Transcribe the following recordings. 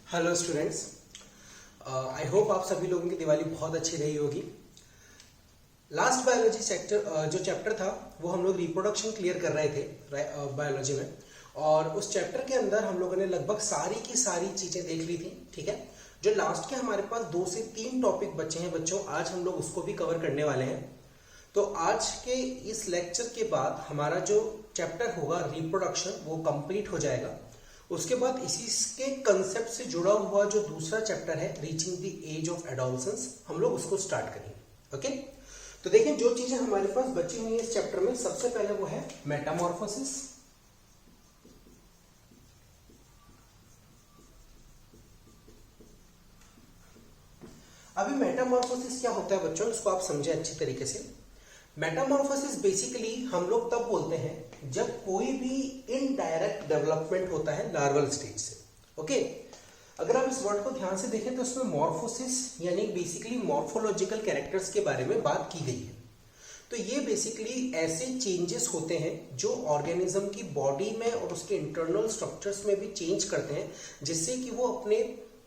Hello students, I hope आप सभी लोगों की दिवाली बहुत अच्छी रही होगी। लास्ट बायोलॉजी सेक्टर जो चैप्टर था वो हम लोग रिप्रोडक्शन क्लियर कर रहे थे बायोलॉजी में, और उस चैप्टर के अंदर हम लोगों ने लगभग सारी की सारी चीजें देख ली थी। ठीक है, जो लास्ट के हमारे पास 2 से 3 टॉपिक बचे हैं बच्चों, आज हम लोग उसको भी कवर करने वाले हैं। तो आज के इस लेक्चर के बाद हमारा जो चैप्टर होगा रिप्रोडक्शन वो कंप्लीट हो जाएगा। उसके बाद इसी के कंसेप्ट से जुड़ा हुआ जो दूसरा चैप्टर है reaching the age of adolescence, हम लोग उसको स्टार्ट करेंगे। ओके, तो देखें जो चीजें हमारे पास बची हुई है इस चैप्टर में, सबसे पहले वो है मेटामॉर्फोसिस। अभी मेटामॉर्फोसिस क्या होता है बच्चों, इसको आप समझे अच्छी तरीके से। मेटामॉर्फोसिस बेसिकली हम लोग तब बोलते हैं जब कोई भी इनडायरेक्ट डेवलपमेंट होता है लार्वल स्टेज से। ओके, अगर आप इस वर्ड को ध्यान से देखें तो इसमें मॉर्फोसिस यानी बेसिकली मॉर्फोलॉजिकल कैरेक्टर्स के बारे में बात की गई है। तो ये बेसिकली ऐसे चेंजेस होते हैं जो ऑर्गेनिज्म की बॉडी में और उसके इंटरनल स्ट्रक्चर्स में भी चेंज करते हैं, जिससे कि वो अपने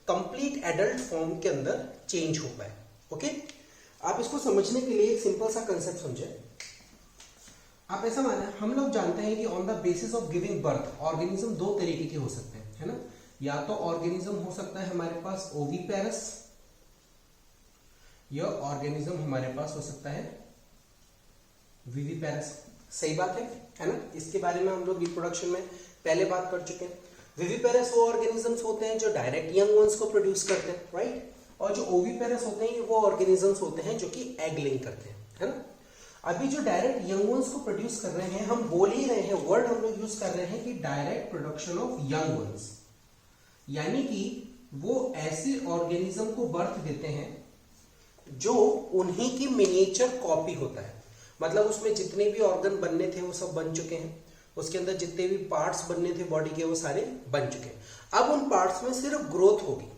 कंप्लीट एडल्ट फॉर्म के अंदर चेंज हो पाए। ओके, आप इसको समझने के लिए एक सिंपल सा कंसेप्ट समझें। आप ऐसा माने, हम लोग जानते हैं कि on the basis of giving birth organism 2 तरीके के हो सकते हैं, है ना। या तो ऑर्गेनिज्म हो सकता है हमारे पास ओविपेरस, या ऑर्गेनिज्म हमारे पास हो सकता है विविपेरस। सही बात है ना। इसके बारे में हम लोग रिप्रोडक्शन में पहले बात कर चुके हैं। विविपेरस वो ऑर्गेनिजम्स होते हैं जो डायरेक्ट यंग वंस को प्रोड्यूस करते हैं, राइट। और जो ओविपेरस होते हैं वो ऑर्गेनिजम्स होते हैं जो कि एग लेइंग करते हैं, है ना। अभी जो डायरेक्ट यंग वंस को प्रोड्यूस कर रहे हैं, हम बोल ही रहे हैं, वर्ड हम लोग यूज कर रहे हैं कि direct production of young ones, यानी कि वो ऐसे ऑर्गेनिज्म को बर्थ देते हैं जो उन्हीं की मिनिएचर कॉपी होता है। मतलब उसमें जितने भी ऑर्गन बनने थे वो सब बन चुके हैं, उसके अंदर जितने भी पार्ट्स बनने थे बॉडी के वो सारे बन चुके हैं। अब उन पार्ट्स में सिर्फ ग्रोथ होगी,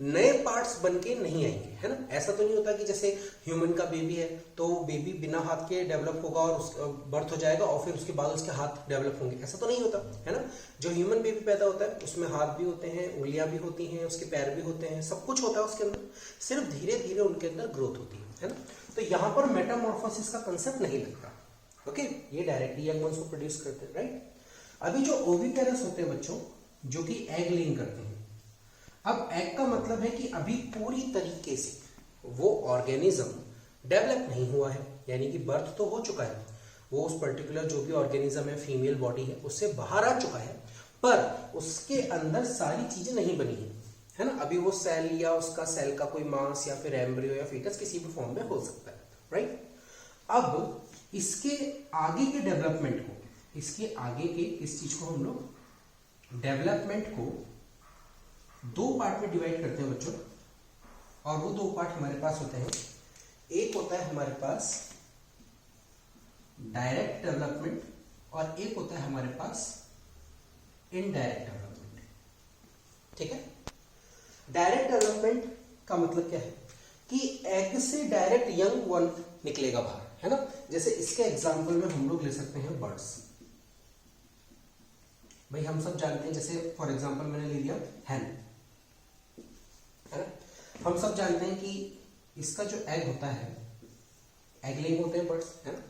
नए पार्ट्स बन के नहीं आएंगे, है ना। ऐसा तो नहीं होता कि जैसे ह्यूमन का बेबी है तो बेबी बिना हाथ के डेवलप होगा और उसका बर्थ हो जाएगा और फिर उसके बाद उसके हाथ डेवलप होंगे, ऐसा तो नहीं होता, है ना। जो ह्यूमन बेबी पैदा होता है उसमें हाथ भी होते हैं, उंगलियां भी होती हैं, उसके पैर भी होते हैं, सब कुछ होता है उसके अंदर, सिर्फ धीरे धीरे उनके अंदर ग्रोथ होती है ना। तो यहाँ पर मेटामॉर्फोसिस का कंसेप्ट नहीं लगता। ओके, ये डायरेक्टली यंग वंस को प्रोड्यूस करते हैं, राइट। अभी जो ओविपेरस होते हैं बच्चों, जो कि एग लेइंग करते हैं। अब एग का मतलब है कि अभी पूरी तरीके से वो ऑर्गेनिज्म डेवलप नहीं हुआ है, यानी कि बर्थ तो हो चुका है, वो उस पर्टिकुलर जो भी ऑर्गेनिज्म है, फीमेल बॉडी है, उससे बाहर आ चुका है, पर उसके अंदर सारी चीजें नहीं बनी है ना। अभी वो सेल या उसका सेल का कोई मास या फिर एम्ब्रियो या फीटस किसी भी फॉर्म में हो सकता है, राइट। अब इसके आगे के डेवलपमेंट को, इसके आगे के इस चीज को हम लोग डेवलपमेंट को 2 पार्ट में डिवाइड करते हैं बच्चों, और वो 2 पार्ट हमारे पास होते हैं। एक होता है हमारे पास डायरेक्ट डेवलपमेंट और एक होता है हमारे पास इनडायरेक्ट डेवलपमेंट। ठीक है, डायरेक्ट डेवलपमेंट का मतलब क्या है कि एग से डायरेक्ट यंग वन निकलेगा बाहर, है ना। जैसे इसके एग्जांपल में हम लोग ले सकते हैं बर्ड्स। भाई हम सब जानते हैं, जैसे फॉर एग्जांपल मैंने ले लिया हैन, है ना। हम सब जानते हैं कि इसका जो एग होता है, एग लेइंग होते हैं बर्ड्स, है ना।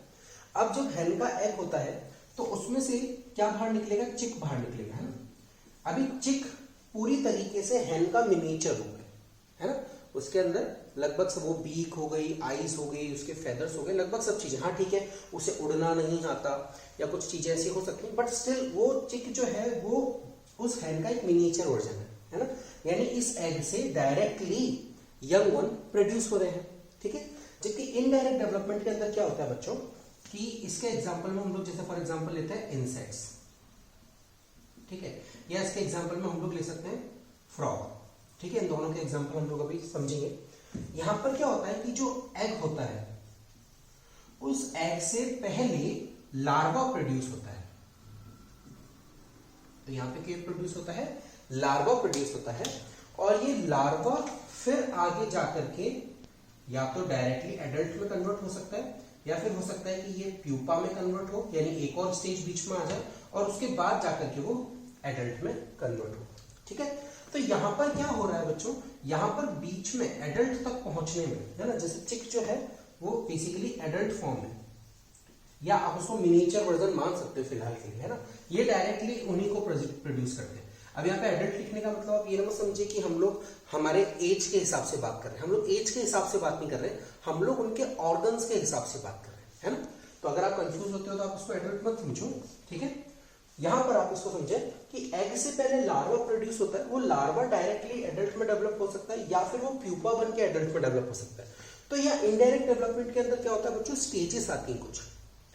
अब जब हैन का एग होता है तो उसमें से क्या बाहर निकलेगा, चिक बाहर निकलेगा, है ना। अभी चिक पूरी तरीके से हैन का मिनिएचर हो गया, है ना। उसके अंदर लगभग सब वो बीक हो गई, आईज हो गई, उसके फेदर्स हो गए, लगभग सब चीजें। हाँ ठीक है, उसे उड़ना नहीं आता या कुछ चीजें ऐसी हो सकती हैं, बट स्टिल वो चिक जो है वो उस हैन का एक मिनिएचर वर्जन है ना। यानी इस एग से डायरेक्टली यंग वन प्रोड्यूस हो रहे हैं, ठीक है। जबकि इनडायरेक्ट डेवलपमेंट के अंदर क्या होता है बच्चों कि इसके एग्जांपल में हम लोग जैसे फॉर एग्जांपल लेते हैं इंसेक्ट्स, ठीक है, या इसके एग्जांपल में हम लोग ले सकते हैं फ्रॉग, ठीक है। इन दोनों के एग्जांपल हम लोग अभी समझेंगे। यहां पर क्या होता है कि जो एग होता है उस एग से पहले लार्वा प्रोड्यूस होता है। तो यहां पे क्या प्रोड्यूस होता है, लार्वा प्रोड्यूस होता है, और ये लार्वा फिर आगे जाकर के या तो डायरेक्टली एडल्ट में कन्वर्ट हो सकता है, या फिर हो सकता है कि ये प्यूपा में कन्वर्ट हो, यानी एक और स्टेज बीच में आ जाए और उसके बाद जाकर के वो एडल्ट में कन्वर्ट हो, ठीक है। तो यहाँ पर क्या हो रहा है बच्चों, यहाँ पर बीच में एडल्ट तक पहुंचने में, है ना, जैसे चिक जो है वो बेसिकली एडल्ट फॉर्म है, या आप उसको मिनिएचर वर्जन मान सकते हो फिलहाल के लिए, है ना, ये डायरेक्टली उन्हीं को प्रोड्यूस करते हैं। अब यहाँ पे एडल्ट लिखने का मतलब आप ये ना समझिए कि हम लोग हमारे एज के हिसाब से बात कर रहे हैं, हम लोग एज के हिसाब से बात नहीं कर रहे, हम लोग उनके ऑर्गन्स के हिसाब से बात कर रहे हैं, है ना। तो अगर आप कंफ्यूज होते हो तो आप उसको एडल्ट मत समझो, ठीक है। यहां पर आप इसको समझे कि एग से पहले लार्वा प्रोड्यूस होता है, वो लार्वा डायरेक्टली एडल्ट में डेवलप हो सकता है या फिर वो प्यूपा बन के एडल्ट में डेवलप हो सकता है। तो यह इनडायरेक्ट डेवलपमेंट के अंदर क्या होता है बच्चों, स्टेजेस आती हैं कुछ,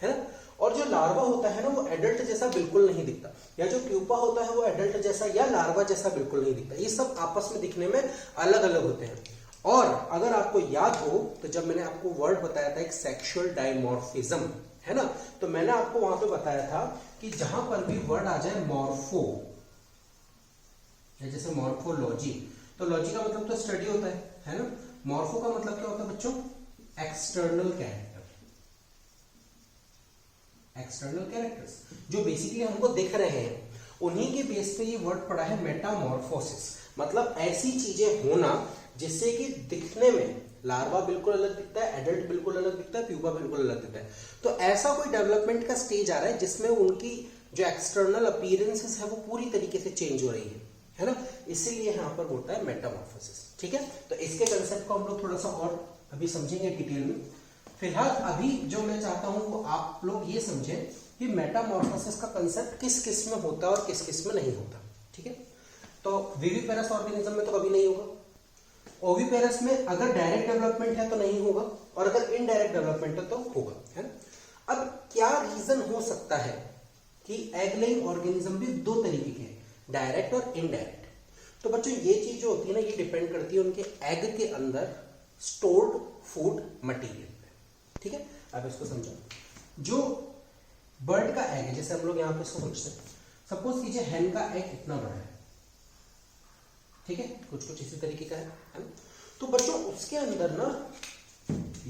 है ना। और जो लार्वा होता है ना वो एडल्ट जैसा बिल्कुल नहीं दिखता, या जो प्यूपा होता है वो एडल्ट जैसा या लार्वा जैसा बिल्कुल नहीं दिखता, ये सब आपस में दिखने में अलग अलग होते हैं। और अगर आपको याद हो तो जब मैंने आपको वर्ड बताया था एक सेक्सुअल डायमॉर्फिज्म, है ना, तो मैंने आपको वहां पे बताया था कि जहां पर भी वर्ड आ जाए मॉर्फो, जैसे मॉर्फोलॉजी, तो लॉजी का मतलब तो स्टडी होता है ना। मॉर्फो का मतलब क्या होता है बच्चों, एक्सटर्नल कैरेक्टर, एक्सटर्नल कैरेक्टर्स जो बेसिकली हमको दिख रहे हैं, उन्हीं के बेस पे ये वर्ड पड़ा है मेटामॉर्फोसिस, मतलब ऐसी चीजें होना जिससे कि दिखने में लार्वा बिल्कुल अलग दिखता है, एडल्ट बिल्कुल अलग दिखता है, प्यूपा बिल्कुल अलग दिखता है। तो ऐसा कोई डेवलपमेंट का स्टेज आ रहा है जिसमें उनकी जो एक्सटर्नल अपीयरेंसेस है वो पूरी तरीके से चेंज हो रही है ना, इसीलिए यहां पर होता है मेटामॉर्फोसिस, ठीक है। तो इसके कंसेप्ट को हम लोग थोड़ा सा और अभी समझेंगे डिटेल में। फिलहाल अभी जो मैं चाहता हूं वो आप लोग ये समझें कि मेटामॉर्फोसिस का कंसेप्ट किस किस में होता है और किस किस में नहीं होता, ठीक है। तो विविपेरस ऑर्गेनिज्म में तो कभी नहीं होगा, ओविपेरस में अगर डायरेक्ट डेवलपमेंट है तो नहीं होगा, और अगर इनडायरेक्ट डेवलपमेंट है तो होगा, है ना। अब क्या रीजन हो सकता है कि एग लेइंग ऑर्गेनिज्म भी दो तरीके के हैं, डायरेक्ट और इनडायरेक्ट। तो बच्चों ये चीज जो होती है ना ये डिपेंड करती है उनके एग के अंदर स्टोर्ड फूड मटेरियल पे, ठीक है। अब इसको समझो, जो बर्ड का एग है, जैसे हम लोग यहाँ पे इसको समझते हैं, सपोज कीजिए हैन का एग इतना बड़ा है, ठीक है, कुछ कुछ इसी तरीके का है ना। तो बच्चों उसके अंदर ना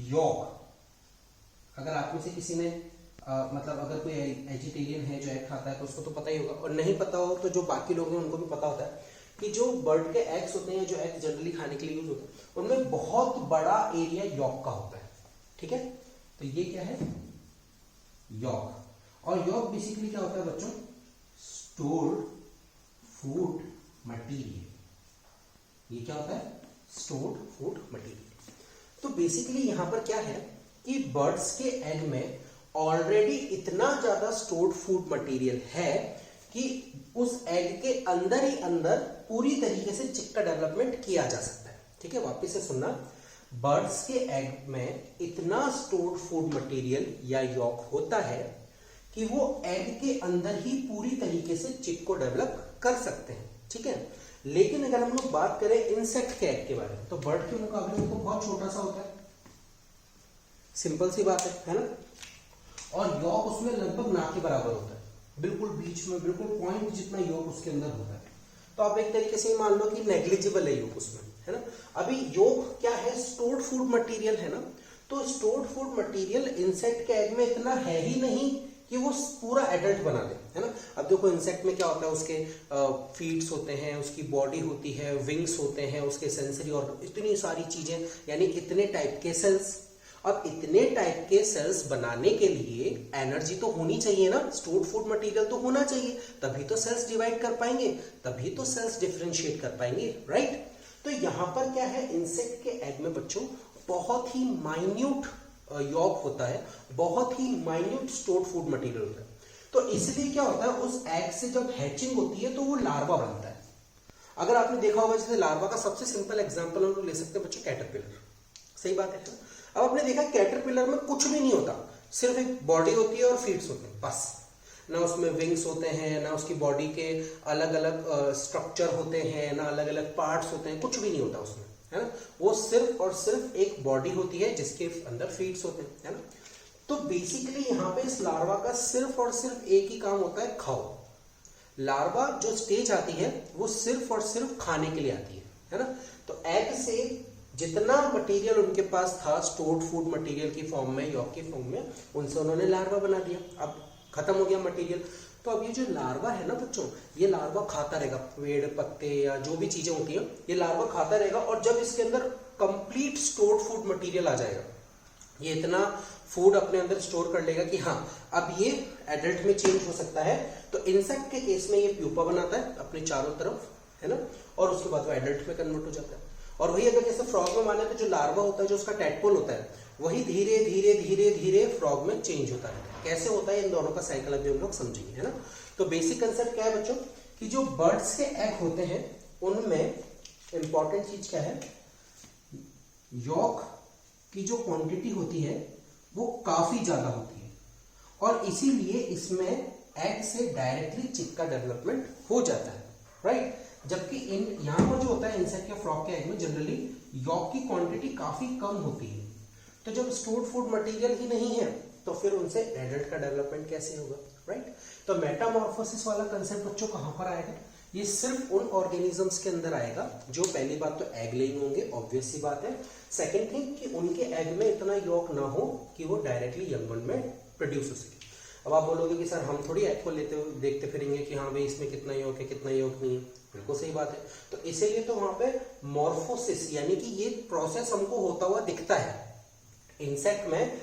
यॉक, अगर आप में से किसी ने मतलब अगर कोई वेजिटेरियन है जो एग खाता है तो उसको तो पता ही होगा, और नहीं पता हो तो जो बाकी लोग हैं उनको भी पता होता है कि जो बर्ड के एग्स होते हैं, जो एग जनरली खाने के लिए यूज होते हैं, उनमें बहुत बड़ा एरिया यॉक का होता है, ठीक है। तो ये क्या है, यॉक, और यॉक बेसिकली क्या होता है बच्चों, स्टोर्ड फूड मटेरियल। ये क्या होता है, स्टोर्ड फूड मटेरियल। तो बेसिकली यहां पर क्या है कि बर्ड्स के एग में ऑलरेडी इतना ज्यादा स्टोर्ड फूड मटेरियल है कि उस एग के अंदर ही अंदर पूरी तरीके से चिक का डेवलपमेंट किया जा सकता है, ठीक है। वापस से सुनना, बर्ड्स के एग में इतना स्टोर्ड फूड मटेरियल या यॉक होता है कि वो एग के अंदर ही पूरी तरीके से चिक को डेवलप कर सकते हैं, ठीक है। लेकिन अगर हम लोग बात करें इंसेक्ट के एग के बारे में, तो बर्ड के मुकाबले में तो बहुत छोटा सा होता है, सिंपल सी बात है ना। और यॉक उसमें लगभग ना के बराबर होता है, बिल्कुल बीच में, बिल्कुल पॉइंट जितना यॉक उसके अंदर होता है। तो आप एक तरीके से मान लो कि नेग्लिजिबल है यॉक उसमें, है ना। अभी यॉक क्या है, स्टोर्ड फूड मटेरियल है ना। तो स्टोर्ड फूड मटेरियल इंसेक्ट के एग में इतना है ही नहीं कि वो पूरा एडल्ट बना दे, है ना। अब देखो इंसेक्ट में क्या होता है, उसके फीट्स होते हैं, उसकी बॉडी होती है, विंग्स होते हैं, उसके सेंसरी और इतनी सारी चीजें, यानी इतने टाइप के सेल्स। अब इतने टाइप के सेल्स बनाने के लिए एनर्जी तो होनी चाहिए ना, स्टोर्ड फूड मटेरियल तो होना चाहिए, तभी तो सेल्स डिवाइड कर पाएंगे, तभी तो सेल्स डिफरेंशिएट कर पाएंगे, राइट। तो यहां पर क्या है, इंसेक्ट के एग में बच्चों बहुत ही माइन्यूट यॉक होता है, बहुत ही माइन्यूट स्टोर्ड फूड मटेरियल होता है। तो इसलिए क्या होता है, उस एग से जब हैचिंग होती है तो वो लार्वा बनता है। अगर आपने देखा होगा, जैसे लार्वा का सबसे सिंपल एग्जांपल हम लोग ले सकते हैं बच्चों, कैटरपिलर, सही बात है। अब आपने देखा कैटरपिलर में कुछ भी नहीं होता, सिर्फ एक बॉडी होती है और फीट्स होते हैं, बस। ना उसमें विंग्स होते हैं, ना उसकी बॉडी के अलग अलग स्ट्रक्चर होते हैं, ना अलग अलग पार्ट्स होते हैं, कुछ भी नहीं होता उसमें, है ना। वो सिर्फ और सिर्फ एक बॉडी होती है जिसके अंदर फीट्स होते हैं, है ना। तो बेसिकली यहाँ पे इस लार्वा का सिर्फ और सिर्फ एक ही काम होता है, खाओ। लार्वा जो स्टेज आती है वो सिर्फ और सिर्फ खाने के लिए आती है ना। तो एग से जितना मटेरियल उनके पास था स्टोर्ड फूड मटेरियल की फॉर्म में, यॉक की फॉर्म में, उनसे उन्होंने लार्वा बना दिया। अब खत्म हो गया मटेरियल, तो अब ये जो लार्वा है ना बच्चों, ये लार्वा खाता रहेगा पेड़ पत्ते या जो भी चीजें होती हैं, ये लार्वा खाता रहेगा, और जब इसके अंदर कंप्लीट स्टोर्ड फूड मटेरियल आ जाएगा, ये इतना फूड अपने अंदर स्टोर कर लेगा कि हाँ अब ये एडल्ट में चेंज हो सकता है। तो इंसेक्ट के केस में ये प्यूपा बनाता है अपने चारों तरफ, है ना, और उसके बाद वो एडल्ट में कन्वर्ट हो जाता है। और वही अगर जैसे फ्रॉग में माने तो जो लार्वा होता है, जो उसका टैडपोल होता है, वही धीरे धीरे धीरे धीरे फ्रॉग में चेंज होता है। कैसे होता है, इन दोनों का साइकिल अभी हम लोग समझेंगे, है ना। तो बेसिक कंसेप्ट क्या है बच्चों, कि जो बर्ड्स के एग होते हैं उनमें इंपॉर्टेंट चीज क्या है, यॉक की जो क्वांटिटी होती है वो काफी ज्यादा होती है, और इसीलिए इसमें एग से डायरेक्टली चिक का डेवलपमेंट हो जाता है, राइट। जबकि इन यहां पर जो होता है इंसेक्ट या फ्रॉग के एग में जनरली यॉक की क्वांटिटी काफी कम होती है। तो जब स्टोर्ड फूड मटेरियल ही नहीं है तो फिर उनसे एडल्ट का डेवलपमेंट कैसे होगा, राइट। तो मेटामॉर्फोसिस वाला कंसेप्ट बच्चों कहां पर आएगा, ये सिर्फ उन ऑर्गेनिजम्स के अंदर आएगा जो पहली बात तो एग लेइंग होंगे, ऑब्वियस सी बात है। सेकेंड थिंग कि उनके एग में इतना यॉक ना हो कि वो डायरेक्टली यंग वन में प्रोड्यूस हो सके। अब आप बोलोगे कि सर हम थोड़ी एग को लेते हुए देखते फिरेंगे कि हाँ भाई इसमें कितना यॉक है कितना यॉक नहीं है, बिल्कुल सही बात है। तो इसीलिए तो वहां पे मॉर्फोसिस यानी कि ये प्रोसेस हमको होता हुआ दिखता है। इंसेक्ट में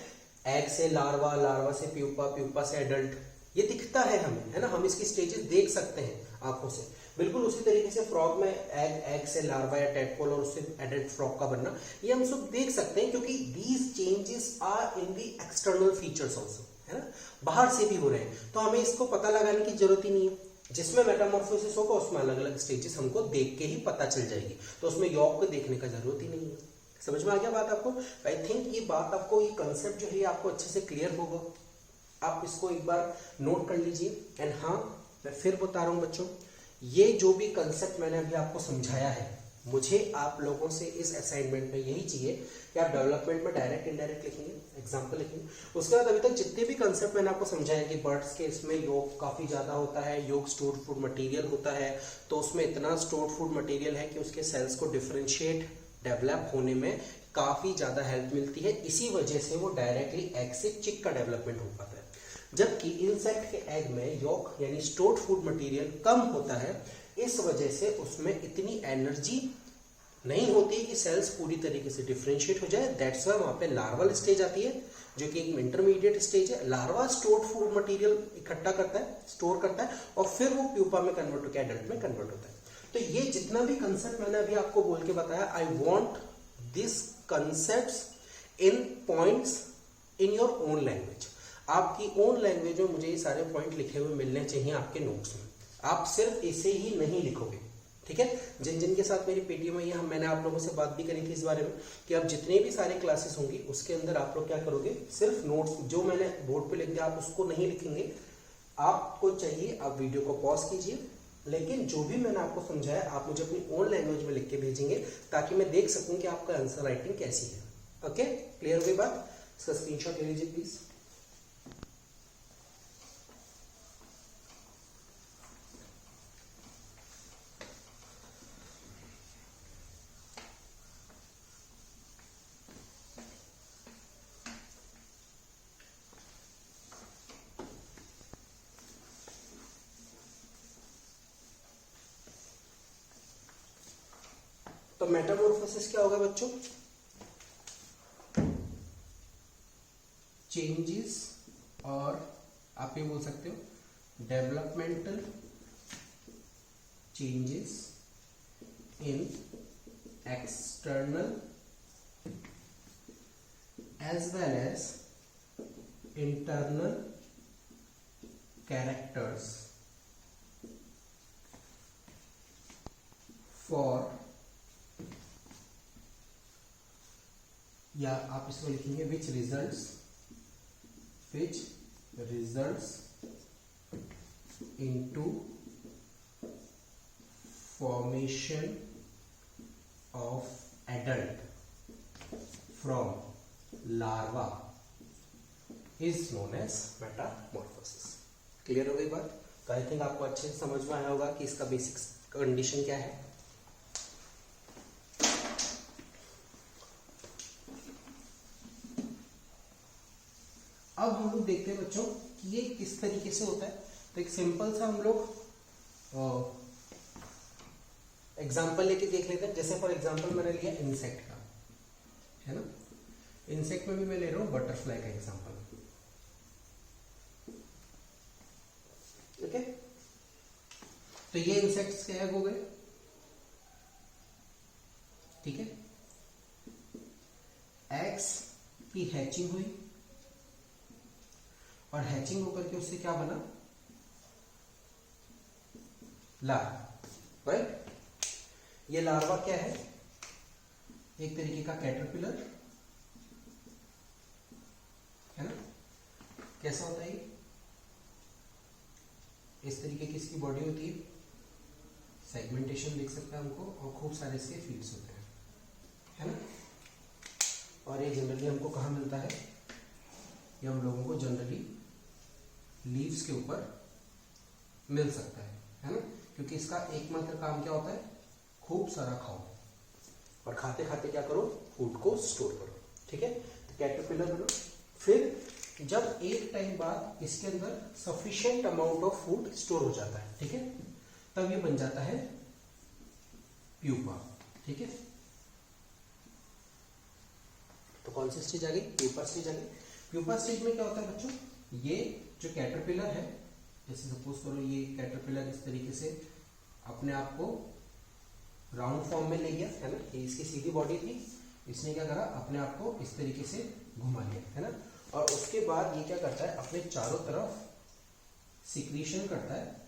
एग से लार्वा, लार्वा से प्यूपा, प्यूपा से एडल्ट, ये दिखता है हमें, है ना, हम इसकी स्टेजेस देख सकते हैं आंखों से। बिल्कुल उसी तरीके से फ्रॉग में एग से लार्वा या टैडपोल और उससे एडल्ट फ्रॉग का बनना, ये हम सब देख सकते हैं, क्योंकि these changes are in the external features also, है ना, बाहर से भी हो रहे हैं। तो हमें इसको पता लगाने की जरूरत ही नहीं है। जिसमें मेटामॉर्फोसिस होगा उसमें अलग अलग स्टेजेस हमको देख के ही पता चल जाएगी, तो उसमें यॉक को देखने का जरूरत ही नहीं है। समझ में आ गया बात आपको? आई थिंक ये बात आपको, ये कंसेप्ट जो है आपको अच्छे से क्लियर होगा। आप इसको एक बार नोट कर लीजिए। एंड हाँ, मैं फिर बता रहा हूं बच्चों, ये जो भी कंसेप्ट मैंने अभी आपको समझाया है, मुझे आप लोगों से इस असाइनमेंट में यही चाहिए कि आप डेवलपमेंट में डायरेक्ट इनडायरेक्ट लिखेंगे, एग्जाम्पल लिखेंगे। उसके बाद अभी तक जितने भी कंसेप्ट मैंने आपको समझाया कि बर्ड्स के इसमें योग काफी ज्यादा होता है, योग स्टोर्ड फूड मटेरियल होता है, तो उसमें इतना स्टोर्ड फूड मटेरियल है कि उसके सेल्स को डिफरेंशिएट डेवलप होने में काफी ज्यादा हेल्प मिलती है। इसी वजह से वो डायरेक्टली एग से चिक का डेवलपमेंट हो पाता है। जबकि इंसेक्ट के एग में यॉक यानी स्टोर्ड फूड मटेरियल कम होता है, इस वजह से उसमें इतनी एनर्जी नहीं होती कि सेल्स पूरी तरीके से डिफरेंशिएट हो जाए। दैट्स व्हाई वहां पे लार्वल स्टेज आती है, जो कि एक इंटरमीडिएट स्टेज है। लार्वा स्टोर्ड फूड मटेरियल इकट्ठा करता है, स्टोर करता है, और फिर वो प्यूपा में कन्वर्ट होकर एडल्ट में कन्वर्ट होता है। तो ये जितना भी कंसेप्ट मैंने अभी आपको बोल के बताया, I want this concepts in points in your own language. आपकी ओन लैंग्वेज में मुझे ये सारे पॉइंट लिखे हुए मिलने चाहिए आपके नोट्स में। आप सिर्फ इसे ही नहीं लिखोगे, ठीक है। जिन जिन के साथ मेरी पीटीएम है, हम मैंने आप लोगों से बात भी करी थी इस बारे में कि अब जितने भी सारे क्लासेस होंगी उसके अंदर आप लोग क्या करोगे, सिर्फ नोट्स जो मैंने बोर्ड पे लिख दिया आप उसको नहीं लिखेंगे। आपको चाहिए आप वीडियो को पॉज कीजिए, लेकिन जो भी मैंने आपको समझाया आप मुझे अपनी ओन लैंग्वेज में लिख के भेजेंगे, ताकि मैं देख सकूं कि आपका आंसर राइटिंग कैसी है। ओके, क्लियर हो गई बात? इसका स्क्रीनशॉट ले लीजिए प्लीज। तो मेटामॉर्फोसिस क्या होगा बच्चों? चेंजेस, और आप ये बोल सकते हो developmental changes in external as well as internal characters for, या आप इसको लिखेंगे which results into formation of adult from larva is known as metamorphosis. Clear हो गई बात? तो आई थिंक आपको अच्छे से समझ में आया होगा कि इसका बेसिक कंडीशन क्या है। अब हम लोग देखते हैं बच्चों कि ये किस तरीके से होता है। तो एक सिंपल सा हम लोग एग्जाम्पल लेके देख लेते हैं। जैसे फॉर एग्जाम्पल मैंने लिया इंसेक्ट का, है ना। इंसेक्ट में भी मैं ले रहा हूं बटरफ्लाई का एग्जाम्पल, ठीक है। तो ये इंसेक्ट्स के एग हो गए, ठीक है। एग्स की हैचिंग हुई और हैचिंग होकर के उससे क्या बना, लार्वा, राइट। ये लार्वा क्या है, एक तरीके का कैटरपिलर, है ना। कैसा होता है, इस तरीके की इसकी बॉडी होती है, सेगमेंटेशन देख सकते हैं हमको, और खूब सारे इसके फीट्स होते हैं, है ना। और ये जनरली हमको कहाँ मिलता है, ये हम लोगों को जनरली लीव्स के ऊपर मिल सकता है ना। क्योंकि इसका एकमात्र काम क्या होता है, खूब सारा खाओ और खाते खाते क्या करो, फूड को स्टोर करो, ठीक है। तो कैटरपिलर बनो, फिर जब एक टाइम बाद इसके अंदर sufficient amount of food store हो जाता है, ठीक है, तब ये बन जाता है प्यूपा, ठीक है। तो कौन सी स्टेज आ गई, प्यूपा स्टेज आ गई। प्यूपा स्टेज में क्या होता है बच्चों, ये जो कैटरपिलर है, जैसे सपोज करो ये कैटरपिलर इस तरीके से अपने आप को राउंड फॉर्म में ले गया, है ना। ये इसकी सीधी बॉडी थी, इसने क्या करा, अपने आप को इस तरीके से घुमा लिया, है ना। और उसके बाद ये क्या करता है, अपने चारों तरफ सिक्रीशन करता है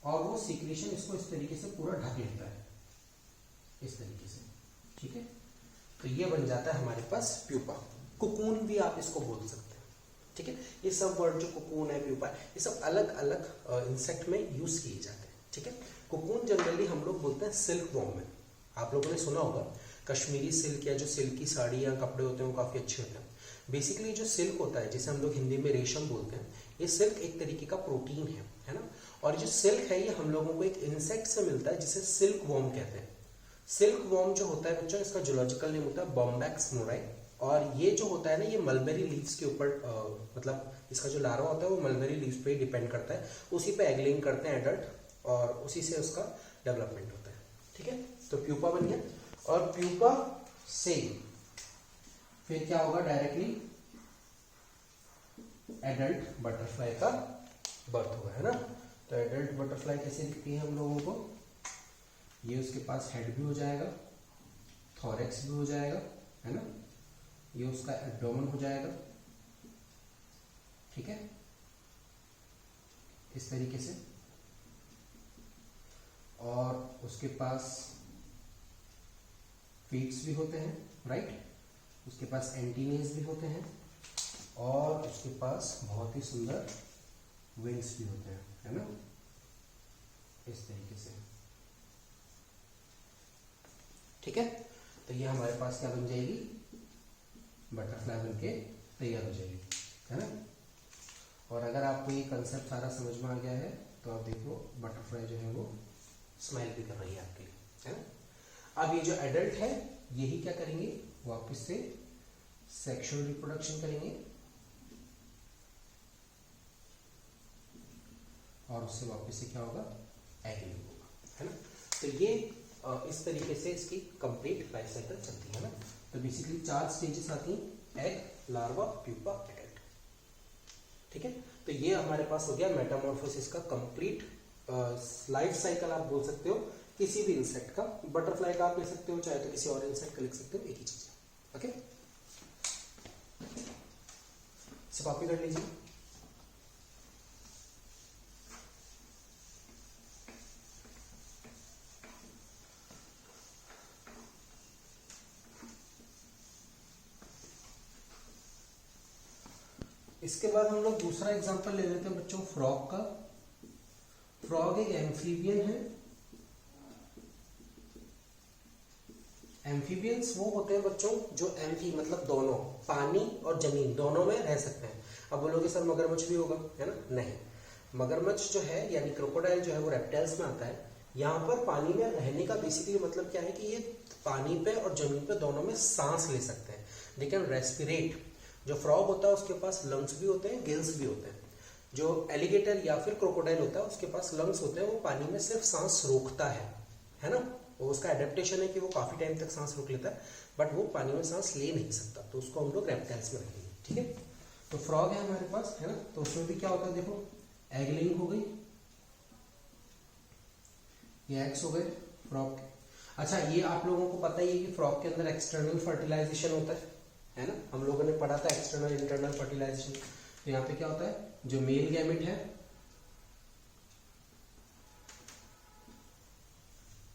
और वो सिक्रीशन इसको इस तरीके से पूरा ढक लेता है, इस तरीके से, ठीक है। तो ये बन जाता है हमारे पास प्यूपा। कुकून भी आप इसको बोल सकते हैं, ठीक है। ये सब वर्ड जो कुकून है, प्यूपा, ये सब अलग अलग इंसेक्ट में यूज किए जाते हैं, ठीक है। कुकून जनरली हम लोग बोलते हैं सिल्क वॉर्म में। आप लोगों ने सुना होगा कश्मीरी सिल्क या जो सिल्क की साड़ी या कपड़े होते हैं वो काफी अच्छे होते हैं। बेसिकली जो सिल्क होता है, जिसे हम लोग हिंदी में रेशम बोलते हैं, ये सिल्क एक तरीके का प्रोटीन है ना। और जो सिल्क है ये हम लोगों को एक इंसेक्ट से मिलता है जिसे सिल्क वॉर्म कहते हैं। सिल्क वॉर्म जो होता है बच्चों, इसका जूलॉजिकल नेम होता है बॉम्बैक्स मोराई। और ये जो होता है ना, ये मलबेरी लीव्स के ऊपर मतलब इसका जो लार्वा होता है वो मलबेरी लीव्स पे ही डिपेंड करता है, उसी पे एग लेइंग करते हैं एडल्ट, और उसी से उसका डेवलपमेंट होता है, ठीक है। तो प्यूपा बन गया, और प्यूपा से फिर क्या होगा, डायरेक्टली एडल्ट बटरफ्लाई का बर्थ होगा, है ना। तो एडल्ट बटरफ्लाई कैसे दिखती है हम लोगों को, ये उसके पास हेड भी हो जाएगा, थॉरेक्स भी हो जाएगा, है ना। ये उसका एब्डोमेन हो जाएगा, ठीक है, इस तरीके से। और उसके पास फीट्स भी होते हैं, राइट। उसके पास एंटीनेस भी होते हैं, और उसके पास बहुत ही सुंदर विंग्स भी होते हैं, है ना, इस तरीके से, ठीक है। तो ये हमारे पास क्या बन जाएगी, बटरफ्लाई बनके तैयार हो जाएगी, है ना। और अगर आपको ये कंसेप्ट सारा समझ में आ गया है तो आप देखो बटरफ्लाई जो है वो स्माइल भी कर रही है आपके लिए, है ना। अब ये जो एडल्ट है यही क्या करेंगे, वापस से सेक्सुअल रिप्रोडक्शन करेंगे और उससे वापस से क्या होगा, एग लेइंग होगा, है ना। तो ये इस तरीके से इसकी कंप्लीट लाइफ साइकिल चलती है ना। तो बेसिकली 4 स्टेजेस आती हैं, एग, लार्वा, प्यूपा, एडल्ट, ठीक है। तो ये हमारे पास हो गया मेटामॉर्फोसिस का कंप्लीट लाइफ साइकिल आप बोल सकते हो किसी भी इंसेक्ट का। बटरफ्लाई का आप ले सकते हो, चाहे तो किसी और इंसेक्ट का लिख सकते हो, एक ही चीज है, ओके। इसे कॉपी कर लीजिए। इसके बाद हम लोग दूसरा एग्जांपल ले लेते हैं बच्चों, फ्रॉग का। फ्रॉग एक एम्फीबियन है। एम्फीबियंस वो होते हैं बच्चों जो एम्फी मतलब दोनों, पानी और जमीन दोनों में रह सकते हैं। अब बोलोगे सर मगरमच्छ भी होगा, है ना, नहीं। मगरमच्छ जो है यानी क्रोकोडाइल जो है वो रेप्टाइल्स में आता है। यहाँ पर पानी में रहने का बेसिकली मतलब क्या है कि ये पानी पे और जमीन पे दोनों में सांस ले सकते हैं, दे कैन रेस्पिरेट। जो फ्रॉग होता है उसके पास लंग्स भी होते हैं, गिल्स भी होते हैं। जो एलिगेटर या फिर क्रोकोडाइल होता है उसके पास लंग्स होते हैं, वो पानी में सिर्फ सांस रोकता है ना, वो उसका एडेप्टेशन है कि वो काफी टाइम तक सांस रोक लेता है, बट वो पानी में सांस ले नहीं सकता, तो उसको हम लोग रेप्टाइल्स में रखेंगे। ठीक है, तो फ्रॉग है हमारे पास, है ना, तो उसमें भी क्या होता है, देखो एग लेइंग हो गई, ये एग्स हो गए फ्रॉग के। अच्छा, ये आप लोगों को पता ही है कि फ्रॉग के अंदर एक्सटर्नल फर्टिलाइजेशन होता है ना, हम लोगों ने पढ़ा था एक्सटर्नल इंटरनल फर्टिलाइजेशन। तो यहाँ पे क्या होता है, जो मेल गैमेट है,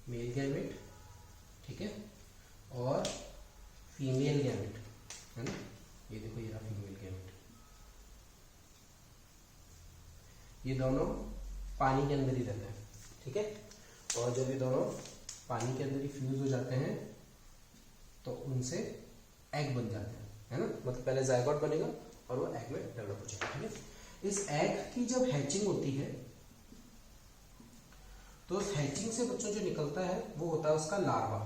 मेल गैमेट, ठीक है, और फीमेल गैमेट, है ना, ये देखो ये रहा फीमेल गैमेट, ये दोनों पानी के अंदर ही रहते हैं। ठीक है, और जब ये दोनों पानी के अंदर ही फ्यूज हो जाते हैं तो उनसे एग बन जाते हैं, है ना, मतलब पहले जायगोट बनेगा और वो एग में डेवलप हो जाएगा। ठीक है, इस एग की जब हैचिंग होती है तो उस हैचिंग से बच्चों जो निकलता है वो होता है उसका लार्वा,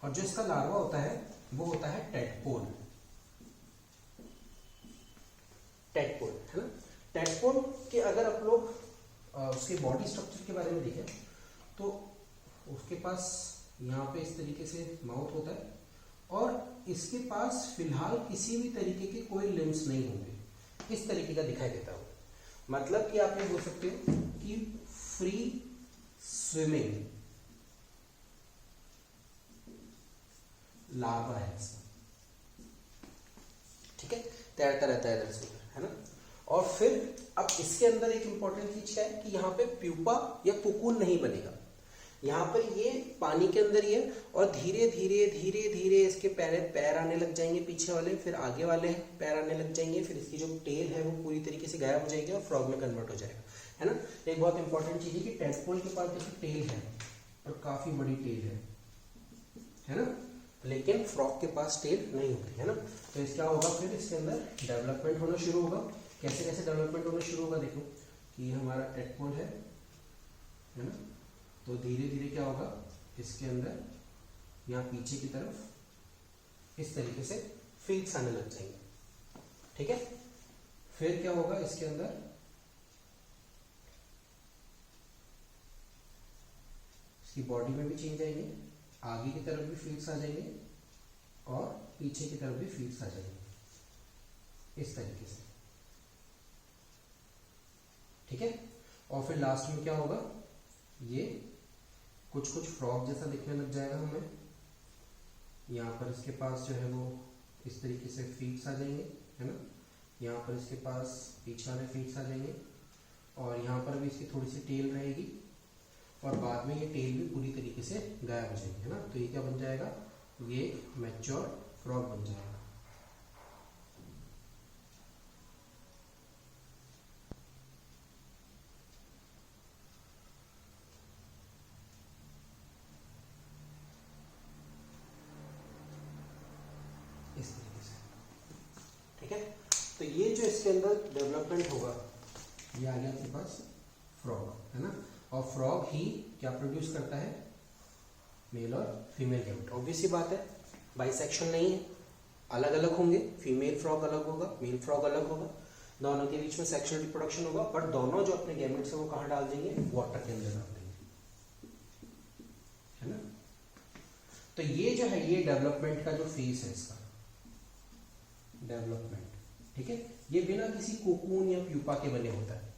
और जो इसका लार्वा होता है वो होता है टेडपोल, टेडपोल, है ना। टेडपोल के अगर आप लोग उसके बॉडी स्ट्रक्चर के बारे में देखें तो उसके पास यहाँ पे इस तरीके से माउथ होता है, और इसके पास फिलहाल किसी भी तरीके के कोई लिम्स नहीं होंगे, इस तरीके का दिखाई देता है। मतलब कि आप ये बोल सकते हो कि फ्री स्विमिंग लार्वा है इसका। ठीक है, तैरता रहता है इधर से उधर, है ना। और फिर अब इसके अंदर एक इंपॉर्टेंट चीज क्या है कि यहाँ पे प्यूपा या कोकून नहीं बनेगा, यहाँ पर ये पानी के अंदर ही है, और धीरे धीरे धीरे धीरे इसके पैर आने लग जाएंगे पीछे वाले, फिर आगे वाले पैर आने लग जाएंगे, फिर इसकी जो टेल है वो पूरी तरीके से गायब हो जाएगी और फ्रॉग में कन्वर्ट हो जाएगा, है ना। एक बहुत इंपॉर्टेंट चीज है कि टेडपोल के पास देखिए टेल है और काफी बड़ी टेल है ना, लेकिन फ्रॉग के पास टेल नहीं होती, है ना। तो इस क्या होगा, फिर इसके अंदर डेवलपमेंट होना शुरू होगा। कैसे कैसे डेवलपमेंट होना शुरू होगा, देखो कि ये हमारा टेडपोल है ना, तो धीरे धीरे क्या होगा, इसके अंदर यहाँ पीछे की तरफ इस तरीके से फील्स आने लग जाएंगे। ठीक है, फिर क्या होगा, इसके अंदर इसकी बॉडी में भी चेंज आएंगे, आगे की तरफ भी फील्स आ जाएंगे और पीछे की तरफ भी फील्स आ जाएंगे इस तरीके से। ठीक है, और फिर लास्ट में क्या होगा, ये कुछ कुछ फ्रॉग जैसा दिखने लग जाएगा हमें। यहाँ पर इसके पास जो है वो इस तरीके से फीट्स आ जाएंगे, है ना, यहाँ पर इसके पास पीछे वाले फीट्स आ जाएंगे, और यहाँ पर भी इसकी थोड़ी सी टेल रहेगी, और बाद में ये टेल भी पूरी तरीके से गायब हो जाएगी, है ना। तो ये क्या बन जाएगा, ये मैच्योर फ्रॉग बन जाएगा। इस तरीके से, ठीक है। तो ये जो इसके अंदर डेवलपमेंट होगा, ये आ गया आपके पास फ्रॉग, है ना। और फ्रॉग ही क्या प्रोड्यूस करता है, मेल और फीमेल गैमेट। ऑब्वियस ही बात है, बाइसेक्शन नहीं है, अलग अलग होंगे, फीमेल फ्रॉग अलग होगा, मेल फ्रॉग अलग होगा, दोनों के बीच में सेक्सुअल रिप्रोडक्शन होगा, बट दोनों जो अपने गैमेट्स है वो कहाँ डाल देंगे, वाटर के अंदर डाल देंगे, है ना। तो ये जो है, ये डेवलपमेंट का जो फेज है इसका, डेवलपमेंट, ठीक है, ये बिना किसी कोकून या प्यूपा के बने होता है,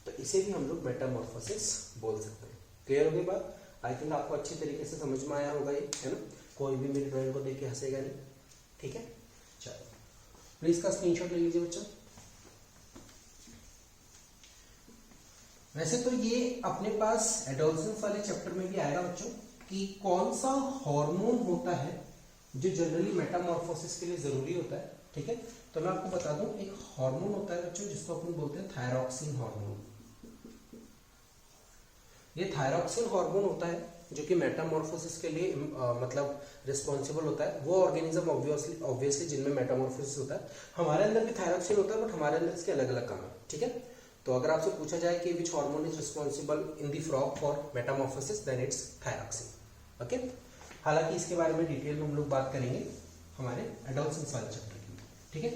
तो इसे भी हम लोग मेटामॉर्फोसिस बोल सकते हैं। क्लियर हो गई बात? आई थिंक आपको अच्छी तरीके से समझ में आया होगा ये, है ना, कोई भी मेरी ड्राइंग को देख के हंसेगा नहीं। ठीक है, चलो प्लीज का स्क्रीनशॉट ले लीजिए बच्चों। वैसे तो ये अपने पास एडोलसेंस वाले चैप्टर में भी आएगा बच्चों कि कौन सा हार्मोन होता है जो जनरली मेटामॉर्फोसिस के लिए जरूरी होता है। ठीक है, तो मैं आपको बता दूं, एक हार्मोन होता है बच्चों जिसको अपन बोलते हैं थायरॉक्सिन हार्मोन। ये थायरॉक्सिन हार्मोन होता है जो कि मेटामॉर्फोसिस के लिए मतलब रिस्पॉन्सिबल होता है। वो ऑर्गेनिज्म ऑब्वियसली जिनमें मेटामॉर्फोसिस होता है, हमारे अंदर भी थायरॉक्सिन होता है, बट हमारे अंदर इसके अलग अलग काम है। ठीक है, तो अगर आपसे पूछा जाए कि which hormone is responsible in the frog for metamorphosis, then it's thyroxine. Okay, हालांकि इसके बारे में डिटेल में हम लोग बात करेंगे हमारे एडोलसेंस वाले चैप्टर की। ठीक है,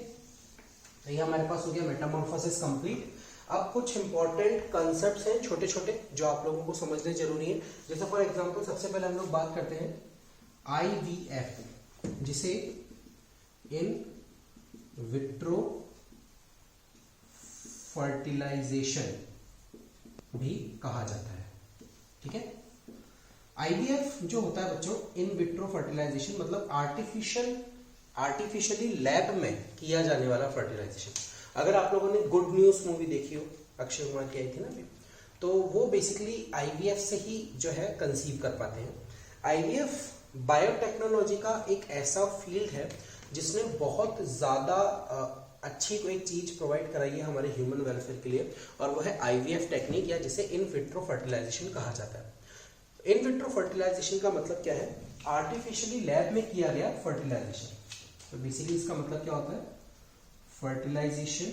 तो ये हमारे पास हो गया मेटामॉर्फोसिस कंप्लीट। अब कुछ इंपॉर्टेंट कंसेप्ट्स हैं छोटे छोटे जो आप लोगों को समझने जरूरी है। जैसे फॉर एग्जांपल सबसे पहले हम लोग बात करते हैं IVF, जिसे इन विट्रो फर्टिलाइजेशन भी कहा जाता है। ठीक है, IVF जो होता है बच्चों, इन विट्रो फर्टिलाइजेशन मतलब आर्टिफिशियली लैब में किया जाने वाला फर्टिलाइजेशन। अगर आप लोगों ने गुड न्यूज मूवी देखी हो, अक्षय कुमार की आई थी ना अभी, तो वो बेसिकली IVF से ही जो है कंसीव कर पाते हैं। IVF बायोटेक्नोलॉजी का एक ऐसा फील्ड है जिसने बहुत ज्यादा अच्छी कोई चीज प्रोवाइड कराई है हमारे ह्यूमन वेलफेयर के लिए, और वो है IVF टेक्निक, या जिसे इन विट्रो फर्टिलाइजेशन कहा जाता है। इन विट्रो फर्टिलाइजेशन का मतलब क्या है? आर्टिफिशियली लैब में किया गया फर्टिलाइजेशन। तो बेसिकली इसका मतलब क्या होता है? Fertilization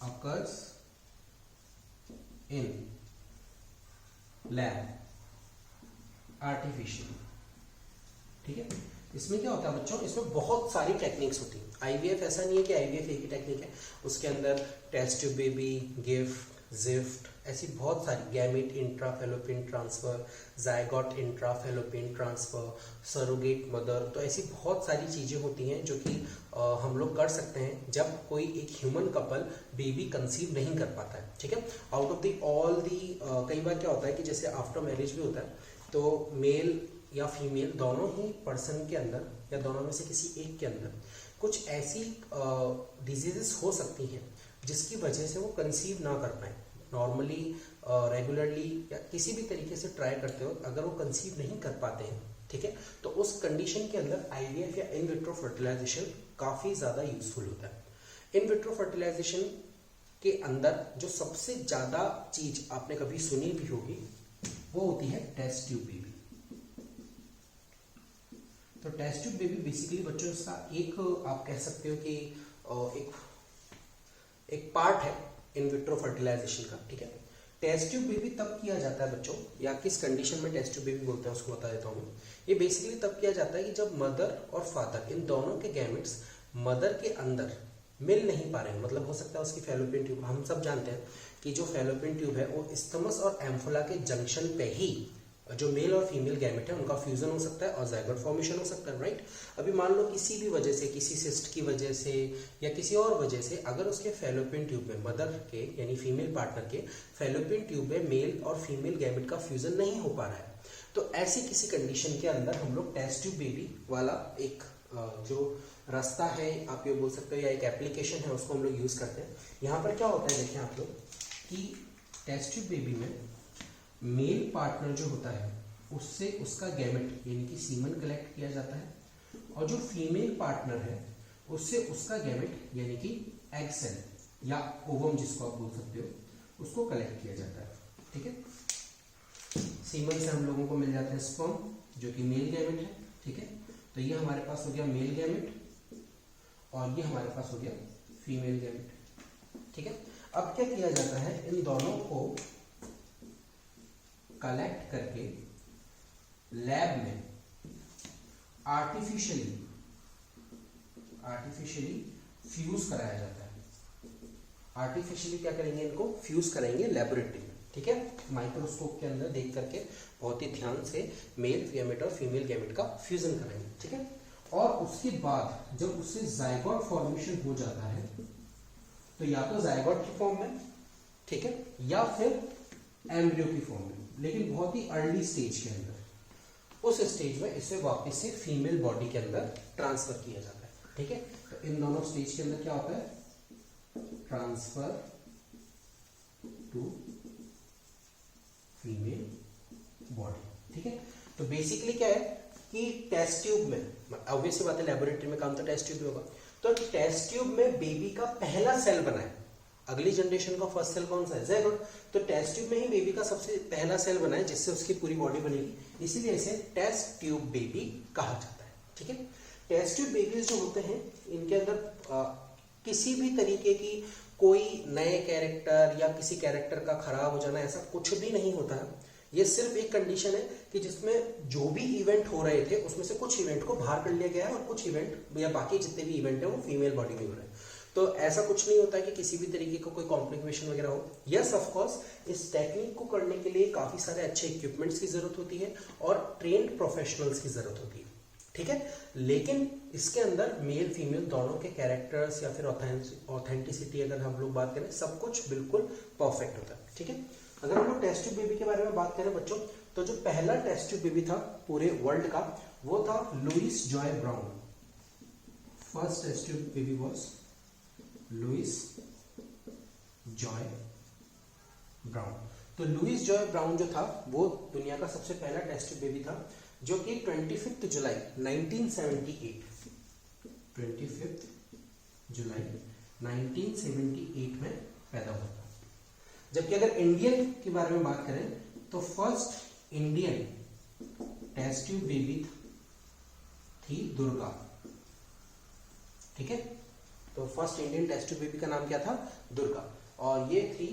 occurs in lab artificially। ठीक है, इसमें क्या होता है बच्चों, इसमें बहुत सारी टेक्निक्स होती हैं। IVF ऐसा नहीं है कि IVF एक ही टेक्निक है, उसके अंदर test tube baby, GIFT, ZIFT, ऐसी बहुत सारी, gamete intrafallopian transfer, zygote intrafallopian transfer, surrogate mother, तो ऐसी बहुत सारी चीजें होती हैं जो कि हम लोग कर सकते हैं जब कोई एक ह्यूमन कपल बेबी कंसीव नहीं कर पाता है। ठीक है, out of the all the कई बार क्या होता है कि जैसे आफ्टर मैरिज भी होता है, तो मेल या फीमेल दोनों ही पर्सन के अंदर या दोनों में से किसी एक के अंदर कुछ ऐसी डिजीजेस हो सकती हैं जिसकी वजह से वो कंसीव ना कर पाए। नॉर्मली रेगुलरली या किसी भी तरीके से ट्राई करते हो, अगर वो कंसीव नहीं कर पाते हैं, ठीक है, तो उस कंडीशन के अंदर IVF या इन विट्रो फर्टिलाइजेशन काफी ज्यादा यूजफुल होता है। इन विट्रो फर्टिलाइजेशन के अंदर जो सबसे ज्यादा चीज आपने कभी सुनी भी होगी वो होती है टेस्ट ट्यूब बेबी। तो टेस्ट ट्यूब बेबी बेसिकली बच्चों इसका एक आप कह सकते हो कि एक पार्ट है इन विट्रो फर्टिलाइजेशन का। ठीक है, टेस्ट ट्यूब बेबी तब किया जाता है बच्चों, या किस कंडीशन में टेस्ट ट्यूब बेबी बोलते हैं उसको बता देता हूँ। ये बेसिकली तब किया जाता है कि जब मदर और फादर इन दोनों के गैमेट्स मदर के अंदर मिल नहीं पा रहे हैं। मतलब हो सकता है उसकी फैलोपियन ट्यूब, हम सब जानते हैं कि जो फैलोपियन ट्यूब है वो इस्थमस और एम्फोला के जंक्शन पे ही जो मेल और फीमेल गैमेट है उनका फ्यूजन हो सकता है और जाइगोट फॉर्मेशन हो सकता है, राइट। अभी मान लो किसी भी वजह से, किसी सिस्ट की वजह से या किसी और वजह से अगर उसके फैलोपियन ट्यूब में मदर के यानी फीमेल पार्टनर के फैलोपियन ट्यूब में मेल और फीमेल गैमेट का फ्यूजन नहीं हो पा रहा है, तो ऐसी किसी कंडीशन के अंदर हम लोग टेस्ट ट्यूब बेबी वाला एक जो रास्ता है आप ये बोल सकते हो या एक एप्लीकेशन है उसको हम लोग यूज करते हैं। यहाँ पर क्या होता है देखिए आप लोग कि टेस्ट ट्यूब बेबी में मेल पार्टनर जो होता है उससे उसका गैमेट यानी कि सीमन कलेक्ट किया जाता है, और जो फीमेल पार्टनर है उससे उसका गैमेट यानी कि एग सेल या ओवम जिसको आप बोल सकते हो उसको कलेक्ट किया जाता है। ठीक है, सीमन से हम लोगों को मिल जाता है स्पर्म जो कि मेल गैमेट है। ठीक है, तो ये हमारे पास हो गया मेल गैमेट और ये हमारे पास हो गया फीमेल गैमेट। ठीक है, अब क्या किया जाता है, इन दोनों को कलेक्ट करके लैब में आर्टिफिशियली फ्यूज कराया जाता है। आर्टिफिशियली क्या करेंगे, इनको फ्यूज कराएंगे लेबोरेटरी में। ठीक है, माइक्रोस्कोप के अंदर देख करके बहुत ही ध्यान से मेल गैमेट और फीमेल गैमेट का फ्यूजन कराएंगे। ठीक है, और उसके बाद जब उससे जाइगोट फॉर्मेशन हो जाता है तो या तो जाइगोट की फॉर्म में, ठीक है, या फिर एम्ब्रियो की फॉर्म में, लेकिन बहुत ही अर्ली स्टेज के अंदर, उस स्टेज में इसे वापस से फीमेल बॉडी के अंदर ट्रांसफर किया जाता है। ठीक है, तो इन दोनों स्टेज के अंदर क्या होता है, ट्रांसफर टू फीमेल बॉडी। ठीक है, तो बेसिकली क्या है कि टेस्ट ट्यूब में, ऑब्वियस बात है लेबोरेटरी में काम तो टेस्ट ट्यूब में होगा, तो टेस्ट ट्यूब में बेबी का पहला सेल बना है। अगली जनरेशन का फर्स्ट सेल कौन सा है, ज़ायगोट। तो टेस्ट ट्यूब में ही बेबी का सबसे पहला सेल बना है जिससे उसकी पूरी बॉडी बनेगी, इसीलिए इसे टेस्ट ट्यूब बेबी कहा जाता है। ठीक है, टेस्ट ट्यूब बेबीज जो होते हैं इनके अंदर किसी भी तरीके की कोई नए कैरेक्टर या किसी कैरेक्टर का खराब हो जाना ऐसा कुछ भी नहीं होता है। ये सिर्फ एक कंडीशन है कि जिसमें जो भी इवेंट हो रहे थे उसमें से कुछ इवेंट को बाहर कर लिया गया है और कुछ इवेंट या बाकी जितने भी इवेंट है वो फीमेल बॉडी में हो रहे हैं। तो ऐसा कुछ नहीं होता कि किसी भी तरीके का कोई कॉम्प्लिकेशन वगैरह हो। यस ऑफ कोर्स इस टेक्निक को करने के लिए काफी सारे अच्छे इक्विपमेंट्स की जरूरत होती है और ट्रेन्ड प्रोफेशनल्स की जरूरत होती है, ठीक है। लेकिन इसके अंदर मेल फीमेल दोनों के कैरेक्टर्स या फिर ऑथेंटिसिटी अगर हम लोग बात करें सब कुछ बिल्कुल परफेक्ट होता है, ठीक है। अगर हम लोग टेस्ट ट्यूब बेबी के बारे में बात करें बच्चों, तो जो पहला टेस्ट ट्यूब बेबी था पूरे वर्ल्ड का वो था Louise Joy Brown. First test tube baby was Louise Joy Brown. तो लुइस जॉय ब्राउन जो था वो दुनिया का सबसे पहला टेस्ट ट्यूब बेबी था जो कि 25 जुलाई 1978 में पैदा हुआ था। जबकि अगर इंडियन के बारे में बात करें तो first Indian test tube baby थी दुर्गा, ठीक है। तो first Indian test tube baby का नाम क्या था? दुर्गा, और ये थी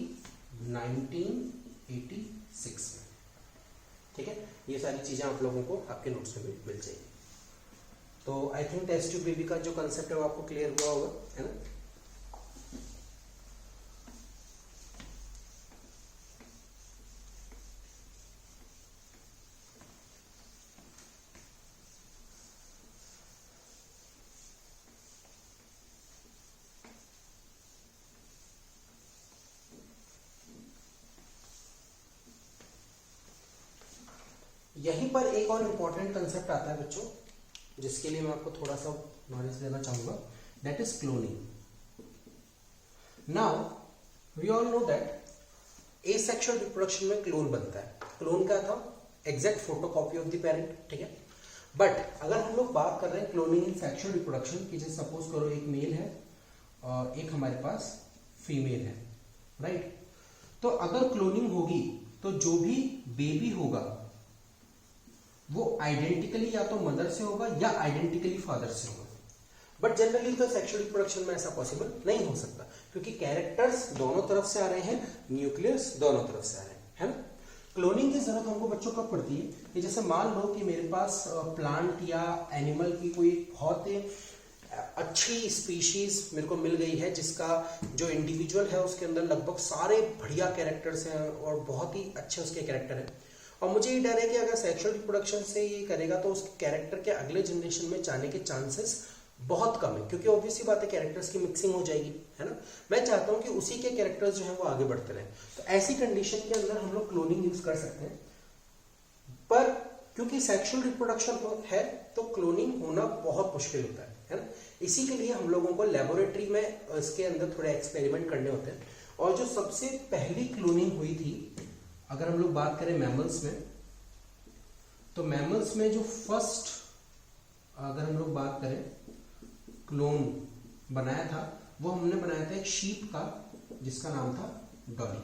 1986 में, ठीक है। ये सारी चीजें आप लोगों को आपके नोट्स में भी मिल जाएगी। तो I think test tube baby का जो कंसेप्ट है वो आपको क्लियर हुआ होगा, है ना। यहीं पर एक और इम्पॉर्टेंट कंसेप्ट आता है बच्चों, जिसके लिए मैं आपको थोड़ा सा नॉलेज देना चाहूंगा, that is cloning. Now we all know that asexual reproduction में क्लोन बनता है। क्लोन क्या था? Exact photocopy of the parent, ठीक है। बट अगर हम लोग बात कर रहे हैं क्लोनिंग इन सेक्सुअल रिप्रोडक्शन की, जैसे सपोज करो एक मेल है और एक हमारे पास फीमेल है, राइट। तो अगर क्लोनिंग होगी तो जो भी बेबी होगा वो आइडेंटिकली या तो मदर से होगा या आइडेंटिकली फादर से होगा। बट जनरली तो सेक्सुअल रिप्रोडक्शन में ऐसा पॉसिबल नहीं हो सकता, क्योंकि कैरेक्टर्स दोनों तरफ से आ रहे हैं, न्यूक्लियस दोनों तरफ से आ रहे हैं, है ना। क्लोनिंग की जरूरत हमको बच्चों कब पड़ती है कि जैसे मान लो कि मेरे पास प्लांट या एनिमल की कोई बहुत अच्छी स्पीशीज मेरे को मिल गई है, जिसका जो इंडिविजुअल है उसके अंदर लगभग सारे बढ़िया कैरेक्टर्स हैं और बहुत ही अच्छे उसके कैरेक्टर हैं, और मुझे ये डर है कि अगर सेक्सुअल रिप्रोडक्शन से ये करेगा तो उस कैरेक्टर के अगले जनरेशन में जाने के चांसेस बहुत कम है, क्योंकि ऑब्वियसली बात है कैरेक्टर्स की मिक्सिंग हो जाएगी, है ना। मैं चाहता हूं कि उसी के कैरेक्टर्स जो है वो आगे बढ़ते रहें। तो ऐसी कंडीशन के अंदर हम लोग क्लोनिंग यूज कर सकते हैं, पर क्योंकि सेक्सुअल रिप्रोडक्शन है तो क्लोनिंग होना बहुत मुश्किल होता है ना। इसी के लिए हम लोगों को लेबोरेटरी में इसके अंदर थोड़े एक्सपेरिमेंट करने होते हैं। और जो सबसे पहली क्लोनिंग हुई थी, अगर हम लोग बात करें मैमल्स में, तो मैमल्स में जो फर्स्ट अगर हम लोग बात करें क्लोन बनाया था, वो हमने बनाया था एक शीप का, जिसका नाम था डॉली।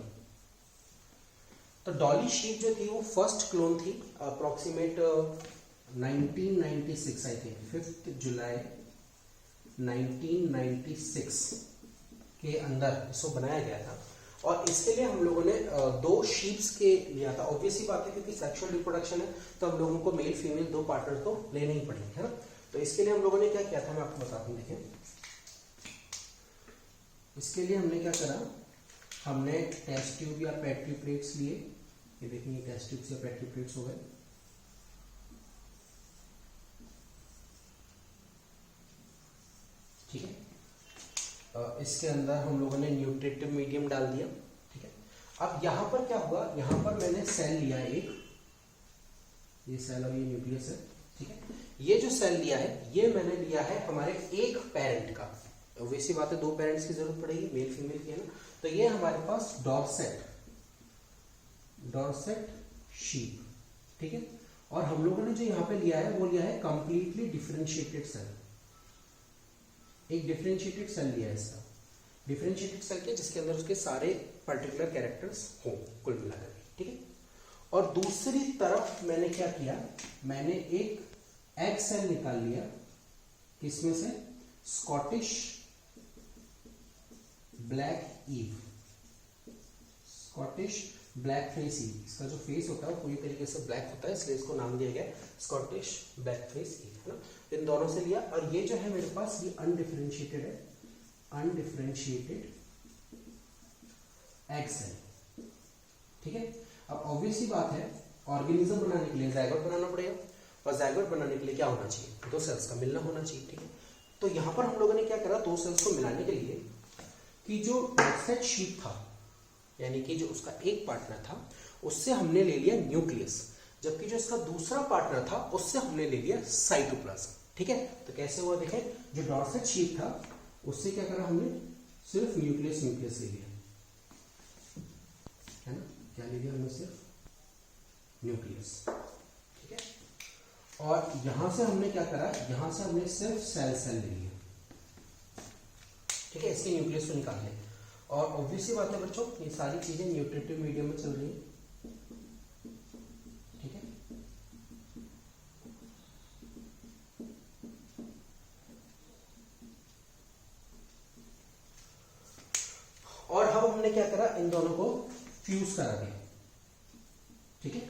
तो डॉली शीप जो थी वो फर्स्ट क्लोन थी, अप्रोक्सीमेट 1996 आई थिंक 5 जुलाई 1996 के अंदर इसको बनाया गया था। और इसके लिए हम लोगों ने 2 शीप्स के लिया था। ऑब्वियसली बात है क्योंकि सेक्सुअल रिप्रोडक्शन है तो हम लोगों को मेल फीमेल 2 पार्टनर तो लेने ही पड़ेंगे, है ना। तो इसके लिए हम लोगों ने क्या किया था मैं आपको बताता हूँ, देखें। इसके लिए हमने क्या करा, हमने टेस्ट ट्यूब या पेट्री प्लेट्स लिए। ये देखिए ये टेस्ट ट्यूब्स या पेट्री प्लेट्स हो गए। ठीक है, इसके अंदर हम लोगों ने न्यूट्रिटिव मीडियम डाल दिया, ठीक है। अब यहां पर क्या हुआ, यहां पर मैंने सेल लिया एक, ये सेल और ये न्यूक्लियस है, ठीक है। ये जो सेल लिया है ये मैंने लिया है हमारे एक पेरेंट का। वैसी बात है 2 पेरेंट्स की जरूरत पड़ेगी, मेल फीमेल की, है ना। तो ये हमारे पास डॉर्सेट शीप, ठीक है। और हम लोगों ने जो यहाँ पे लिया है वो लिया है कंप्लीटली डिफरेंशिएटेड सेल। एक डिफरेंशिएटेड सेल लिया है इसका, डिफरेंशिएटेड सेल के जिसके अंदर उसके सारे पर्टिकुलर कैरेक्टर्स हो कुल मिलाकर, ठीक है। और दूसरी तरफ मैंने क्या किया, मैंने एक एग सेल निकाल लिया, किसमें से, Scottish black ewe, Scottish black face ewe, इसका जो फेस होता है वो पूरी तरीके से ब्लैक होता है, इसलिए इसको नाम दिया गया स्कॉटिश ब्लैक फेस ईव, है ना। इन दोनों से लिया, और ये जो है मेरे पास ये अनडिफरेंशिएटेड है, अनडिफरेंशिएटेड एग सेल, ठीक है। अब ऑब्वियस ही बात है, ऑर्गेनिज्म बनाने के लिए जाइगोट बनाना पड़ेगा, और जाइगोट बनाने के लिए क्या होना चाहिए, दो सेल्स का मिलना होना चाहिए, ठीक है। तो यहां पर हम लोगों ने क्या करा, दो सेल्स को मिलाने के लिए कि जो डॉर्सेट शीट था, यानी कि जो उसका एक पार्टनर था, उससे हमने ले लिया न्यूक्लियस, जबकि जो इसका दूसरा पार्टनर था उससे हमने ले लिया साइटोप्लाज्म, ठीक है। तो कैसे हुआ देखें, जो डॉर्सेट शीट था उससे क्या करा हमने, सिर्फ न्यूक्लियस ले लिया, है ना, क्या ले लिया हमने, सिर्फ न्यूक्लियस, ठीक है। और यहां से हमने क्या करा, यहां से हमने सिर्फ सेल ले लिया, ठीक है, इसके न्यूक्लियस को निकाल लिया। और ऑब्वियसली बात है बच्चों, ये सारी चीजें न्यूट्रिटिव मीडियम में चल रही है, ठीक है। और अब हमने क्या करा, इन दोनों को फ्यूज करा दिया, ठीक है।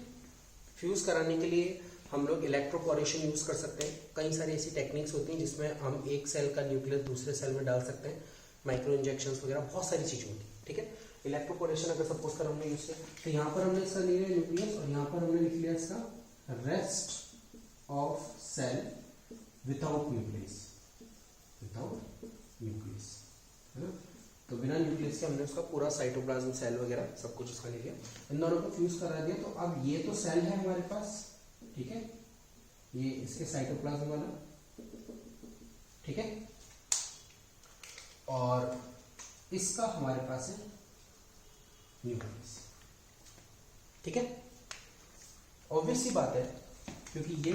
फ्यूज कराने के लिए हम लोग इलेक्ट्रोपोरेशन यूज कर सकते हैं, कई सारी ऐसी टेक्निक्स होती हैं जिसमें हम एक सेल का न्यूक्लियस दूसरे सेल में डाल सकते हैं, माइक्रो इंजेक्शंस वगैरह बहुत सारी चीजें होती हैं, ठीक है। इलेक्ट्रोपोरेशन अगर सपोज कर हमने यूज किया, तो यहाँ पर हमने इसका ले लिया न्यूक्लियस, और यहाँ पर हमने लिख लिया इसका rest of cell without nucleus, है ना। तो बिना न्यूक्लियस के हमने उसका पूरा साइटोप्लाज्म सेल वगैरह सब कुछ उसका ले लिया, इन दोनों को फ्यूज करा दिया। तो अब ये तो सेल है हमारे पास, ठीक है, ये इसके साइटोप्लाज्म वाला, ठीक है, और इसका हमारे पास है न्यूक्लियस, ठीक है। ऑब्वियसली बात है, क्योंकि ये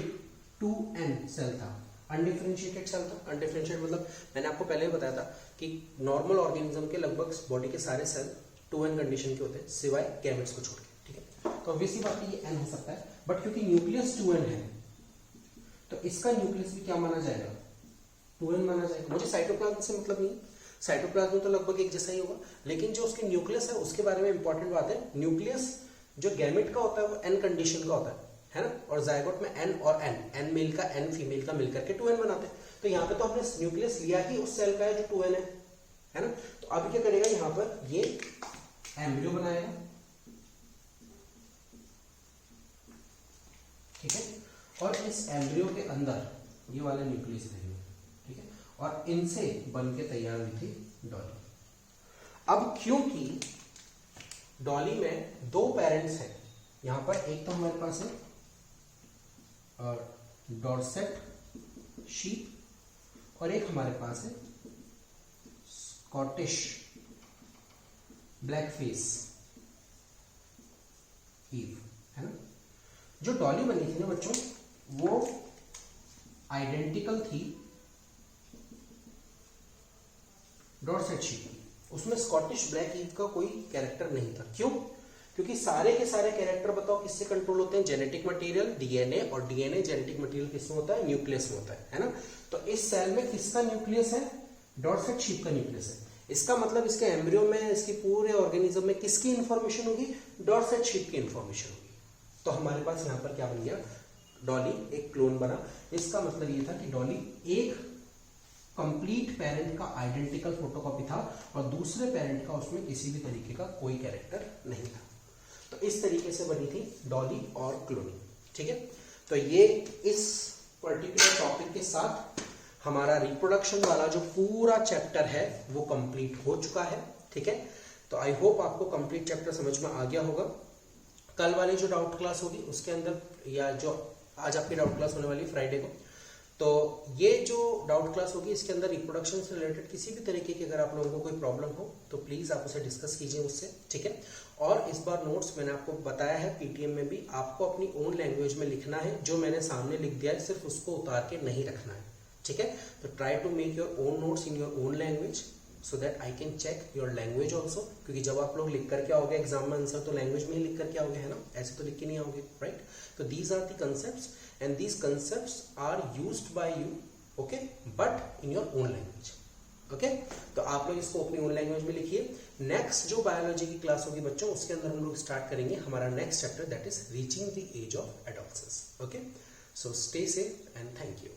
2n सेल था, अनडिफरेंशिएटेड सेल था। अनडिफरेंशिएटेड मतलब मैंने आपको पहले ही बताया था कि नॉर्मल ऑर्गेनिज्म के लगभग बॉडी के सारे सेल 2n कंडीशन के होते हैं, सिवाय गैमेट्स को छोड़ के, ठीक है। तो ऑब्वियसली बात है ये n हो सकता है, बट क्योंकि न्यूक्लियस 2n है तो इसका न्यूक्लियस भी क्या माना जाएगा, 2n माना जाएगा। मुझे साइटोप्लाज्म से मतलब नहीं, साइटोप्लाज्म तो लगभग एक जैसा ही होगा, लेकिन जो उसके न्यूक्लियस है उसके बारे में इंपॉर्टेंट बात है, न्यूक्लियस जो गैमेट का होता है वो n कंडीशन का होता है ना, और जायगोट में n और n मेल का n फीमेल का मिलकर के 2n बनाते हैं। तो यहाँ पे तो हमने न्यूक्लियस लिया ही उस सेल का है जो 2n है ना। तो अब क्या करेगा, यहाँ पर ये एम्ब्रियो बनाएगा, ठीक है, और इस एम्ब्रियो के अंदर ये वाले न्यूक्लियस रहेंगे, ठीक है, और इनसे बन के तैयार हुई थी डॉली। अब क्योंकि डॉली में दो पेरेंट्स हैं, यहां पर एक तो हमारे पास है डॉर्सेट शीप और एक हमारे पास है स्कॉटिश ब्लैक फेस ईव, है ना। जो डॉली बनी थी ना बच्चों, वो आइडेंटिकल थी डॉर्सेट शीप की, उसमें स्कॉटिश ब्लैक ईव का कोई कैरेक्टर नहीं था। क्यों? क्योंकि सारे के सारे कैरेक्टर बताओ किससे कंट्रोल होते हैं, जेनेटिक मटेरियल डीएनए, और डीएनए जेनेटिक मटेरियल किसमें होता है, न्यूक्लियस में होता है ना। तो इस सेल में किसका न्यूक्लियस है, डॉर्सेट शीप का न्यूक्लियस है। इसका मतलब इसके एम्ब्रियो में, इसके पूरे ऑर्गेनिज्म में किसकी इंफॉर्मेशन होगी, डॉर्सेट शीप की इंफॉर्मेशन होगी। तो हमारे पास यहाँ पर क्या बन गया, डॉली एक क्लोन बना। इसका मतलब ये था कि डॉली एक कंप्लीट पेरेंट का आइडेंटिकल फोटोकॉपी था और दूसरे पेरेंट का उसमें किसी भी तरीके का कोई कैरेक्टर नहीं था। तो इस तरीके से बनी थी डॉली और क्लोनिंग, ठीक है। तो ये इस पर्टिकुलर टॉपिक के साथ हमारा रिप्रोडक्शन वाला जो पूरा चैप्टर है वो कंप्लीट हो चुका है, ठीक है। तो आई होप आपको कंप्लीट चैप्टर समझ में आ गया होगा। कल वाली जो डाउट क्लास होगी उसके अंदर, या जो आज आपकी डाउट क्लास होने वाली फ्राइडे को, तो ये जो डाउट क्लास होगी इसके अंदर रिप्रोडक्शन से रिलेटेड किसी भी तरीके की अगर आप लोगों को कोई प्रॉब्लम हो तो प्लीज आप उसे डिस्कस कीजिए मुझसे, ठीक है। और इस बार नोट्स मैंने आपको बताया है पीटीएम में भी आपको अपनी ओन लैंग्वेज में लिखना है, जो मैंने सामने लिख दिया है सिर्फ उसको उतार के नहीं रखना है, ठीक है। तो try to make your own notes in your own language so that I can check your language also, क्योंकि जब आप लोग लिख करके आओगे एग्जाम में आंसर तो लैंग्वेज में ही लिख करके आओगे, है ना, ऐसे तो लिख के नहीं आओगे, राइट। तो these are the concepts and these concepts are used by you, okay, but in your own language, okay तो आप लोग इसको अपनी ओन लैंग्वेज में लिखिए। नेक्स्ट जो बायोलॉजी की क्लास होगी बच्चों, उसके अंदर हम लोग स्टार्ट करेंगे हमारा next chapter, that is reaching the age of adolescence. Okay, so stay safe and thank you.